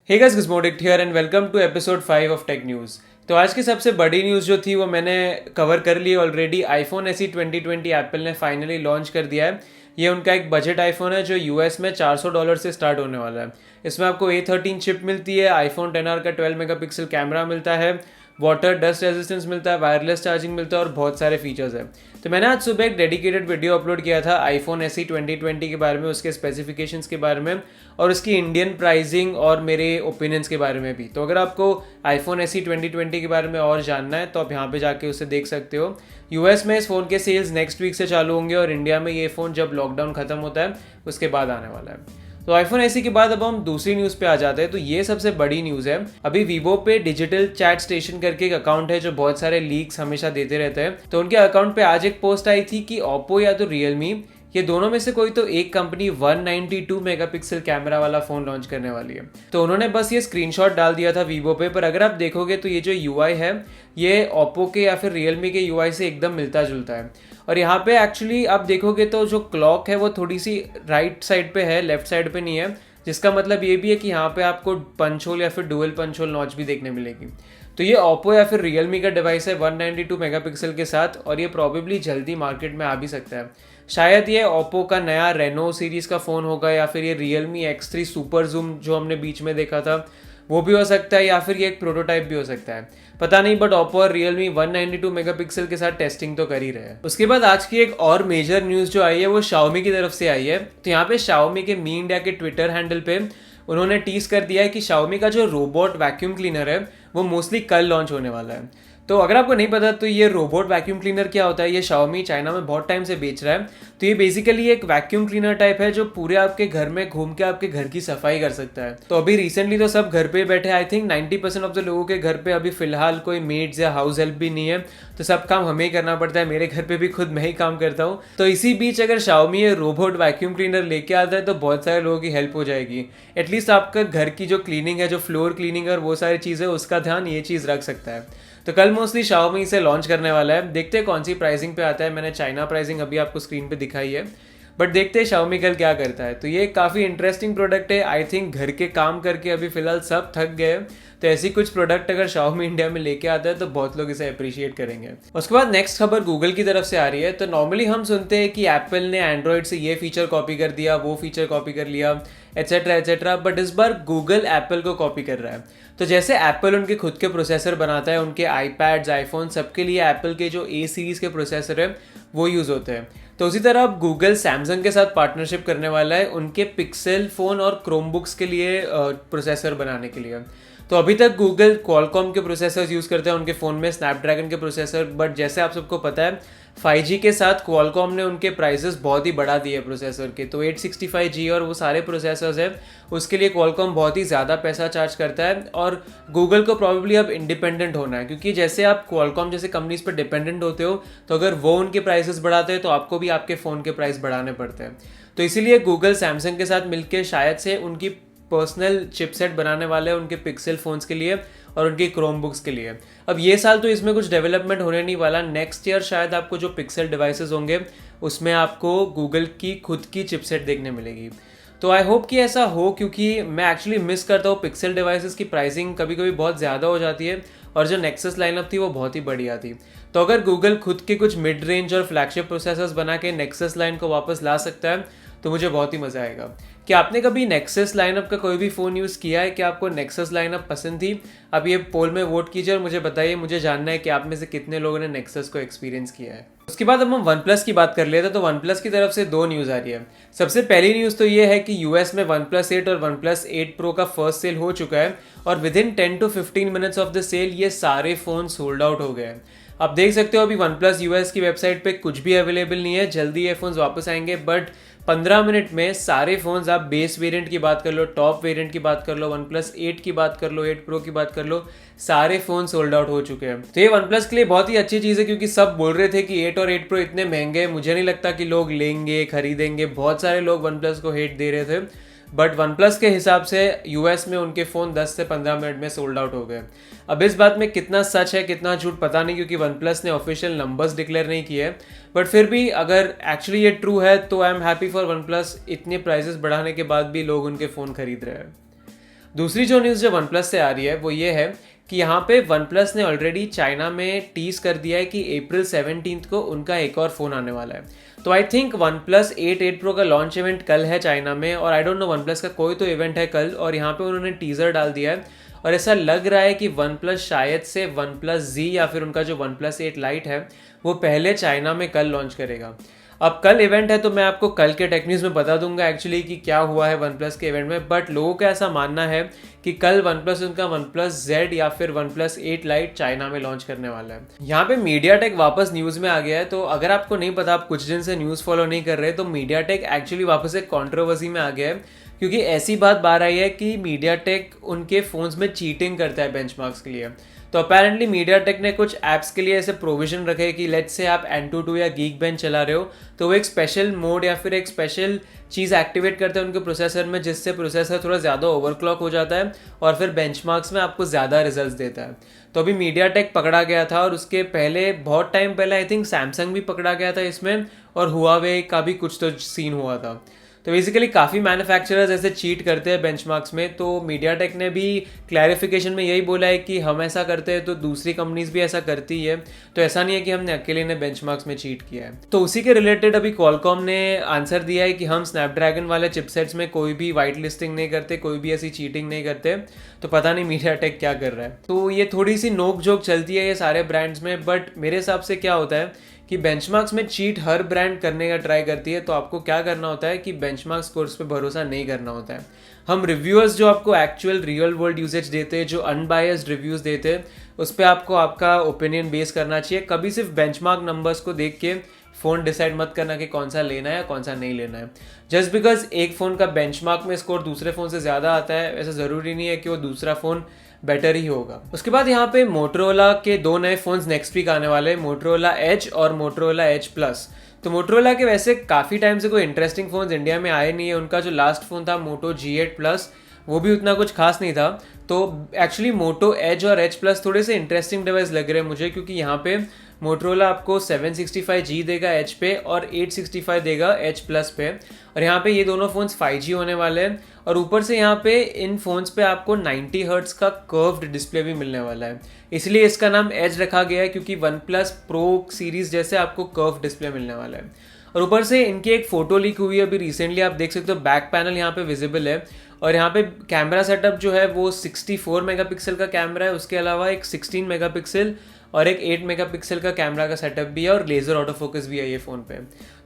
Hey guys, Gizmodic here and welcome to episode 5 of tech news. तो आज की सबसे बड़ी न्यूज़ जो थी वो मैंने कवर कर ली ऑलरेडी। आईफोन एसई 2020 एप्पल ने फाइनली लॉन्च कर दिया है। ये उनका एक बजट आईफोन है जो यूएस में $400 से स्टार्ट होने वाला है। इसमें आपको A13 चिप मिलती है, आईफोन 10R का 12 मेगापिक्सल कैमरा मिलता है, वाटर डस्ट रेजिस्टेंस मिलता है, वायरलेस चार्जिंग मिलता है और बहुत सारे फीचर्स हैं। तो मैंने आज सुबह एक डेडिकेटेड वीडियो अपलोड किया था आईफोन एसई 2020 के बारे में, उसके स्पेसिफिकेशंस के बारे में और उसकी इंडियन प्राइसिंग और मेरे ओपिनियंस के बारे में भी। तो अगर आपको आईफोन एसई 2020 के बारे में और जानना है तो आप यहाँ पे जाके उसे देख सकते हो। यूएस में इस फ़ोन के सेल्स नेक्स्ट वीक से चालू होंगे और इंडिया में ये फ़ोन जब लॉकडाउन ख़त्म होता है उसके बाद आने वाला है। तो आईफोन एसई के बाद अब हम दूसरी न्यूज़ पे आ जाते हैं। तो ये सबसे बड़ी न्यूज़ है। अभी वीवो पे डिजिटल चैट स्टेशन करके एक अकाउंट है जो बहुत सारे लीक्स हमेशा देते रहते हैं। तो उनके अकाउंट पे आज एक पोस्ट आई थी कि ओप्पो या तो रियलमी, ये दोनों में से कोई तो एक कंपनी 192 मेगापिक्सल कैमरा वाला फ़ोन लॉन्च करने वाली है। तो उन्होंने बस ये स्क्रीनशॉट डाल दिया था वीवो पे, पर अगर आप देखोगे तो ये जो यूआई है ये ओप्पो के या फिर रियलमी के यूआई से एकदम मिलता जुलता है। और यहाँ पे एक्चुअली आप देखोगे तो जो क्लॉक है वो थोड़ी सी राइट साइड पे है, लेफ्ट साइड पे नहीं है, जिसका मतलब ये भी है कि यहाँ पे आपको पंच होल या फिर डुअल पंच होल नॉच भी देखने मिलेगी। तो ये ओप्पो या फिर रियलमी का डिवाइस है 192 मेगापिक्सल के साथ और ये प्रॉबेबली जल्दी मार्केट में आ भी सकता है। शायद ये ओप्पो का नया रेनो सीरीज़ का फ़ोन होगा या फिर ये रियलमी X3 सुपर जूम जो हमने बीच में देखा था वो भी हो सकता है, या फिर ये एक प्रोटोटाइप भी हो सकता है, पता नहीं। बट ओप्पो और रियलमी 192 मेगापिक्सल के साथ टेस्टिंग तो कर ही रहे हैं। उसके बाद आज की एक और मेजर न्यूज़ जो आई है वो शाओमी की तरफ से आई है। तो यहाँ पे शाओमी के मी इंडिया के ट्विटर हैंडल पे उन्होंने टीज कर दिया है कि शाओमी का जो रोबोट वैक्यूम क्लीनर है वो मोस्टली कल लॉन्च होने वाला है। तो अगर आपको नहीं पता तो ये रोबोट वैक्यूम क्लीनर क्या होता है, ये शाओमी चाइना में बहुत टाइम से बेच रहा है। तो ये बेसिकली एक वैक्यूम क्लीनर टाइप है जो पूरे आपके घर में घूम के आपके घर की सफाई कर सकता है। तो अभी रिसेंटली तो सब घर पे बैठे, आई थिंक 90% ऑफ द लोगों के घर पे अभी फिलहाल कोई मेड्स या हाउस हेल्प भी नहीं है, तो सब काम हमें ही करना पड़ता है। मेरे घर पे भी खुद मैं ही काम करता हूँ। तो इसी बीच अगर शाओमी ये रोबोट वैक्यूम क्लीनर लेके आता है तो बहुत सारे लोगों की हेल्प हो जाएगी। एटलीस्ट आपका घर की जो क्लीनिंग है, जो फ्लोर क्लीनिंग और वो सारी चीज़ें, उसका ध्यान ये चीज़ रख सकता है। तो कल मोस्टली शाओमी इसे लॉन्च करने वाला है। देखते हैं कौन सी प्राइसिंग पे आता है। मैंने चाइना प्राइसिंग अभी आपको स्क्रीन पे दिखाई है, बट देखते हैं शाओमी कल क्या करता है। तो ये काफ़ी इंटरेस्टिंग प्रोडक्ट है। आई थिंक घर के काम करके अभी फिलहाल सब थक गए, तो ऐसी कुछ प्रोडक्ट अगर शाओमी इंडिया में लेके आता है तो बहुत लोग इसे अप्रिशिएट करेंगे। उसके बाद नेक्स्ट खबर गूगल की तरफ से आ रही है। तो नॉर्मली हम सुनते हैं कि एप्पल ने एंड्रॉयड से ये फीचर कॉपी कर दिया, वो फीचर कॉपी कर लिया, एट्सेट्रा एट्सेट्रा, बट इस बार गूगल एप्पल को कॉपी कर रहा है। तो जैसे एप्पल उनके खुद के प्रोसेसर बनाता है, उनके आईपैड्स, आईफोन, सबके लिए एप्पल के जो A सीरीज़ के प्रोसेसर है वो यूज़ होते हैं। तो उसी तरह अब गूगल सैमसंग के साथ पार्टनरशिप करने वाला है उनके पिक्सेल फ़ोन और क्रोमबुक्स के लिए प्रोसेसर बनाने के लिए। तो अभी तक गूगल क्वालकॉम के प्रोसेसर्स यूज़ करते हैं उनके फ़ोन में, स्नैपड्रैगन के प्रोसेसर, बट जैसे आप सबको पता है 5G के साथ क्वालकॉम ने उनके प्राइसेस बहुत ही बढ़ा दिए प्रोसेसर के। तो 865G और वो सारे प्रोसेसर्स हैं उसके लिए क्वालकॉम बहुत ही ज़्यादा पैसा चार्ज करता है और गूगल को प्रॉब्ली अब इंडिपेंडेंट होना है, क्योंकि जैसे आप क्वालकॉम जैसे कंपनीज पर डिपेंडेंट होते हो तो अगर वो उनके प्राइसेस बढ़ाते हैं तो आपको भी आपके फ़ोन के प्राइस बढ़ाने पड़ते हैं। तो इसीलिए गूगल सैमसंग के साथ मिलकर शायद से उनकी पर्सनल चिपसेट बनाने वाले हैं उनके पिक्सेल फ़ोन्स के लिए और उनके क्रोम बुक्स के लिए। अब ये साल तो इसमें कुछ डेवलपमेंट होने नहीं वाला। नेक्स्ट ईयर शायद आपको जो पिक्सेल डिवाइसेस होंगे उसमें आपको गूगल की खुद की चिपसेट देखने मिलेगी। तो आई होप कि ऐसा हो, क्योंकि मैं एक्चुअली मिस करता हूँ पिक्सेल डिवाइसेस की प्राइसिंग कभी कभी बहुत ज़्यादा हो जाती है और जो नेक्सस लाइनअप थी वो बहुत ही बढ़िया थी। तो अगर गूगल खुद के कुछ मिड रेंज और फ्लैगशिप प्रोसेसर्स बना के नेक्सस लाइन को वापस ला सकता है तो मुझे बहुत ही मज़ा आएगा। क्या आपने कभी नेक्सस लाइनअप का कोई भी फ़ोन यूज़ किया है? क्या आपको नेक्सस लाइनअप पसंद थी? अब ये पोल में वोट कीजिए और मुझे बताइए। मुझे जानना है कि आप में से कितने लोगों ने नेक्सस को एक्सपीरियंस किया है। उसके बाद अब हम वन प्लस की बात कर लेते हैं। तो वन प्लस की तरफ से दो न्यूज़ आ रही है। सबसे पहली न्यूज़ तो ये है कि यूएस में वन प्लस 8 और वन प्लस 8 प्रो का फर्स्ट सेल हो चुका है और within 10 to 15 minutes of the sale ये सारे फ़ोन सोल्ड आउट हो गए हैं। आप देख सकते हो अभी वन प्लस यूएस की वेबसाइट पे कुछ भी अवेलेबल नहीं है। जल्दी ये फ़ोन्स वापस आएंगे, बट 15 मिनट में सारे फ़ोन्स, आप बेस वेरिएंट की बात कर लो, टॉप वेरिएंट की बात कर लो, वन प्लस 8 की बात कर लो, 8 प्रो की बात कर लो, सारे फ़ोन सोल्ड आउट हो चुके हैं। तो ये वन प्लस के लिए बहुत ही अच्छी चीज़ है, क्योंकि सब बोल रहे थे कि 8 और 8 प्रो इतने महंगे हैं, मुझे नहीं लगता कि लोग लेंगे, खरीदेंगे। बहुत सारे लोग वन प्लस को हेट दे रहे थे, बट वन प्लस के हिसाब से यूएस में उनके फ़ोन 10 से 15 मिनट में सोल्ड आउट हो गए। अब इस बात में कितना सच है कितना झूठ पता नहीं, क्योंकि वन प्लस ने ऑफिशियल नंबर्स डिक्लेयर नहीं किए, बट फिर भी अगर एक्चुअली ये ट्रू है तो I am happy for one plus. इतने प्राइसेस बढ़ाने के बाद भी लोग उनके फ़ोन खरीद रहे हैं। दूसरी जो न्यूज़ जो वन प्लस से आ रही है वो ये है कि यहाँ पे वन प्लस ने ऑलरेडी चाइना में टीज कर दिया है कि अप्रैल 17 को उनका एक और फ़ोन आने वाला है। तो I think one plus 8 pro का लॉन्च इवेंट कल है चाइना में, और I don't know one plus का कोई तो इवेंट है कल, और यहाँ पे उन्होंने टीज़र डाल दिया है और ऐसा लग रहा है कि वन प्लस शायद से वन प्लस जी या फिर उनका जो वन प्लस 8 लाइट है वो पहले चाइना में कल लॉन्च करेगा। अब कल इवेंट है तो मैं आपको कल के टेक न्यूज़ में बता दूंगा एक्चुअली कि क्या हुआ है वन प्लस के इवेंट में, बट लोगों का ऐसा मानना है कि कल वन प्लस उनका वन प्लस जेड या फिर वन प्लस 8 लाइट चाइना में लॉन्च करने वाला है। यहाँ पे मीडियाटेक वापस न्यूज़ में आ गया है, तो अगर आपको नहीं पता, आप कुछ दिन से न्यूज़ फॉलो नहीं कर रहे, तो मीडियाटेक एक्चुअली वापस एक कॉन्ट्रोवर्सी में आ गया है, क्योंकि ऐसी बात बाहर आई है कि मीडियाटेक उनके फ़ोन्स में चीटिंग करता है बेंचमार्क्स के लिए। तो अपेरेंटली मीडियाटेक ने कुछ ऐप्स के लिए ऐसे प्रोविजन रखे कि लेट्स से आप Antutu या Geekbench चला रहे हो तो वो एक स्पेशल मोड या फिर एक स्पेशल चीज़ एक्टिवेट करते हैं उनके प्रोसेसर में, जिससे प्रोसेसर थोड़ा ज़्यादा ओवरक्लॉक हो जाता है और फिर बेंचमार्क्स में आपको ज़्यादा रिजल्ट्स देता है। तो अभी मीडियाटेक पकड़ा गया था, और उसके पहले बहुत टाइम पहले आई थिंक सैमसंग भी पकड़ा गया था इसमें, और हुआवे का भी कुछ तो सीन हुआ था। तो बेसिकली काफ़ी मैन्युफैक्चरर्स ऐसे चीट करते हैं बेंचमार्क्स में, तो मीडियाटेक ने भी क्लैरिफिकेशन में यही बोला है कि हम ऐसा करते हैं तो दूसरी कंपनीज भी ऐसा करती है, तो ऐसा नहीं है कि हमने अकेले ने बेंचमार्क्स में चीट किया है। तो उसी के रिलेटेड अभी क्वालकॉम ने आंसर दिया है कि हम स्नैपड्रैगन वाले चिपसेट्स में कोई भी वाइट लिस्टिंग नहीं करते, कोई भी ऐसी चीटिंग नहीं करते। तो पता नहीं मीडियाटेक क्या कर रहा है। तो ये थोड़ी सी नोक झोंक चलती है ये सारे ब्रांड्स में, बट मेरे हिसाब से क्या होता है कि बेंचमार्क्स में चीट हर ब्रांड करने का ट्राई करती है, तो आपको क्या करना होता है कि बेंचमार्क स्कोर्स पे भरोसा नहीं करना होता है। हम रिव्यूअर्स जो आपको एक्चुअल रियल वर्ल्ड यूसेज देते हैं, जो अनबायस्ड रिव्यूज़ देते हैं, उस पर आपको आपका ओपिनियन बेस करना चाहिए। कभी सिर्फ बेंचमार्क नंबर्स को देख के फ़ोन डिसाइड मत करना कि कौन सा लेना है या कौन सा नहीं लेना है। जस्ट बिकॉज एक फ़ोन का बेंचमार्क में स्कोर दूसरे फ़ोन से ज़्यादा आता है, ऐसा ज़रूरी नहीं है कि वो दूसरा फ़ोन बेटर ही होगा। उसके बाद यहाँ पे मोटरोला के 2 नए फ़ोन्स नेक्स्ट वीक आने वाले हैं, मोटरोला एज और मोटरोला एज प्लस। तो मोटरोला के वैसे काफ़ी टाइम से कोई इंटरेस्टिंग फ़ोन्स इंडिया में आए नहीं है। उनका जो लास्ट फ़ोन था मोटो G8 प्लस, वो भी उतना कुछ खास नहीं था। तो एक्चुअली मोटो एज और एज प्लस थोड़े से इंटरेस्टिंग डिवाइस लग रहे हैं मुझे, क्योंकि यहाँ पे मोटरोला आपको 765G देगा एच पे और 865 देगा एच प्लस पे, और यहाँ पे ये दोनों फ़ोन्स 5G होने वाले हैं। और ऊपर से यहाँ पे इन फ़ोन्स पे आपको 90 हर्ट्ज़ का कर्व्ड डिस्प्ले भी मिलने वाला है, इसलिए इसका नाम एज रखा गया है, क्योंकि वन प्लस प्रो सीरीज़ जैसे आपको कर्व डिस्प्ले मिलने वाला है। और ऊपर से इनकी एक फ़ोटो लीक हुई है अभी रिसेंटली, आप देख सकते हो बैक पैनल यहाँ पे विजिबल है, और यहाँ पे कैमरा सेटअप जो है वो 64 मेगापिक्सल का कैमरा है, उसके अलावा एक 16 मेगापिक्सल और एक 8 मेगापिक्सल का कैमरा का सेटअप भी है, और लेज़र ऑटो फोकस भी है ये फ़ोन पे।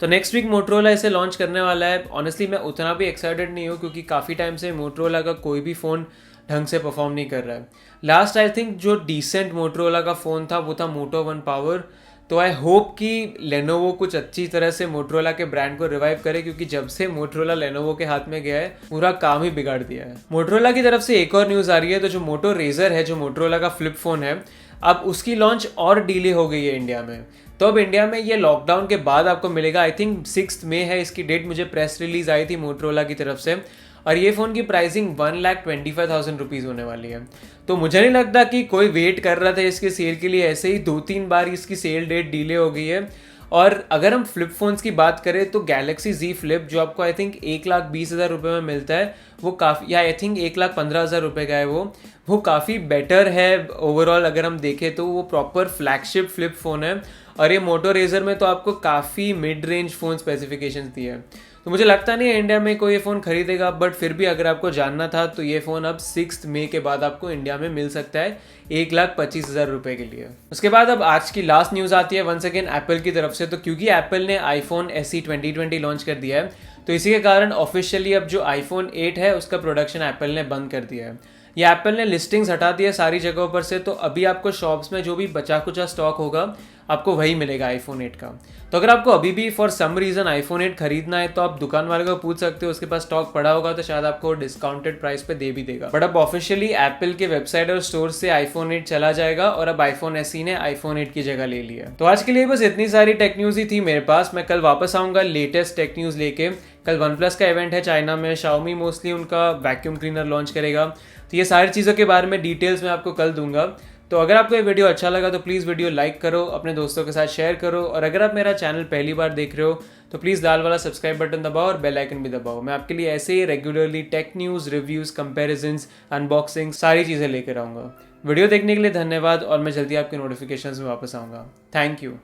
तो नेक्स्ट वीक मोटरोला इसे लॉन्च करने वाला है। ऑनेस्टली मैं उतना भी एक्साइटेड नहीं हूँ, क्योंकि काफ़ी टाइम से मोटरोला का कोई भी फ़ोन ढंग से परफॉर्म नहीं कर रहा है। लास्ट आई थिंक जो डिसेंट मोटरोला का फ़ोन था वो था मोटो वन पावर। तो आई होप कि लेनोवो कुछ अच्छी तरह से मोटरोला के ब्रांड को रिवाइव करे, क्योंकि जब से मोटरोला लेनोवो के हाथ में गया है पूरा काम ही बिगाड़ दिया है। मोटरोला की तरफ से एक और न्यूज़ आ रही है, तो जो मोटो रेजर है, जो मोटरोला का फ्लिप फ़ोन है, अब उसकी लॉन्च और डिले हो गई है इंडिया में। तो अब इंडिया में ये लॉकडाउन के बाद आपको मिलेगा। आई थिंक 6 मई है इसकी डेट, मुझे प्रेस रिलीज आई थी मोटरोला की तरफ से, और ये फ़ोन की प्राइसिंग 1,25,000 रुपीज़ होने वाली है। तो मुझे नहीं लगता कि कोई वेट कर रहा था इसके सेल के लिए, ऐसे ही 2-3 बार इसकी सेल डेट डिले हो गई है। और अगर हम फ्लिप फ़ोन्स की बात करें तो गैलेक्सी Z फ्लिप जो आपको आई थिंक 1,20,000 रुपये में मिलता है, वो काफ़ी, या आई थिंक 1,15,000 रुपये का है, वो काफ़ी बेटर है ओवरऑल। अगर हम देखें तो वो प्रॉपर फ्लैगशिप फ्लिप फ़ोन है, और ये मोटो रेजर में तो आपको काफ़ी मिड रेंज फ़ोन स्पेसिफिकेशंस दिए हैं। तो मुझे लगता नहीं है इंडिया में कोई ये फ़ोन खरीदेगा, बट फिर भी अगर आपको जानना था तो ये फ़ोन अब 6 मई के बाद आपको इंडिया में मिल सकता है 1,25,000 रुपये के लिए। उसके बाद अब आज की लास्ट न्यूज़ आती है वंस अगेन एप्पल की तरफ से। तो क्योंकि एप्पल ने आईफोन SE 2020 लॉन्च कर दिया है, तो इसी के कारण ऑफिशियली अब जो आईफोन 8 है उसका प्रोडक्शन एप्पल ने बंद कर दिया है। ये एप्पल ने लिस्टिंग्स हटा दी है सारी जगहों पर से, तो अभी आपको शॉप्स में जो भी बचा कुचा स्टॉक होगा आपको वही मिलेगा आईफोन 8 का। तो अगर आपको अभी भी फॉर सम रीज़न आईफोन 8 खरीदना है तो आप दुकान वाले को पूछ सकते हो, उसके पास स्टॉक पड़ा होगा तो शायद आपको डिस्काउंटेड प्राइस पे दे भी देगा। बट अब ऑफिशियली एप्पल के वेबसाइट और स्टोर से आईफोन 8 चला जाएगा, और अब आईफोन SE ने आईफोन 8 की जगह ले लिया। तो आज के लिए बस इतनी सारी टेक न्यूज़ ही थी मेरे पास। मैं कल वापस आऊँगा लेटेस्ट टेक न्यूज़ लेके। कल वन प्लस का इवेंट है चाइना में, Xiaomi मोस्टली उनका वैक्यूम क्लीनर लॉन्च करेगा, तो ये सारी चीज़ों के बारे में डिटेल्स मैं आपको कल दूंगा। तो अगर आपको ये वीडियो अच्छा लगा तो प्लीज़ वीडियो लाइक करो, अपने दोस्तों के साथ शेयर करो, और अगर आप मेरा चैनल पहली बार देख रहे हो तो प्लीज़ लाल वाला सब्सक्राइब बटन दबाओ और बेल आइकन भी दबाओ। मैं आपके लिए ऐसे ही regularly tech news, reviews, comparisons, unboxing सारी चीज़ें लेकर आऊँगा। वीडियो देखने के लिए धन्यवाद और मैं जल्दी आपके नोटिफिकेशंस में वापस आऊँगा। Thank you.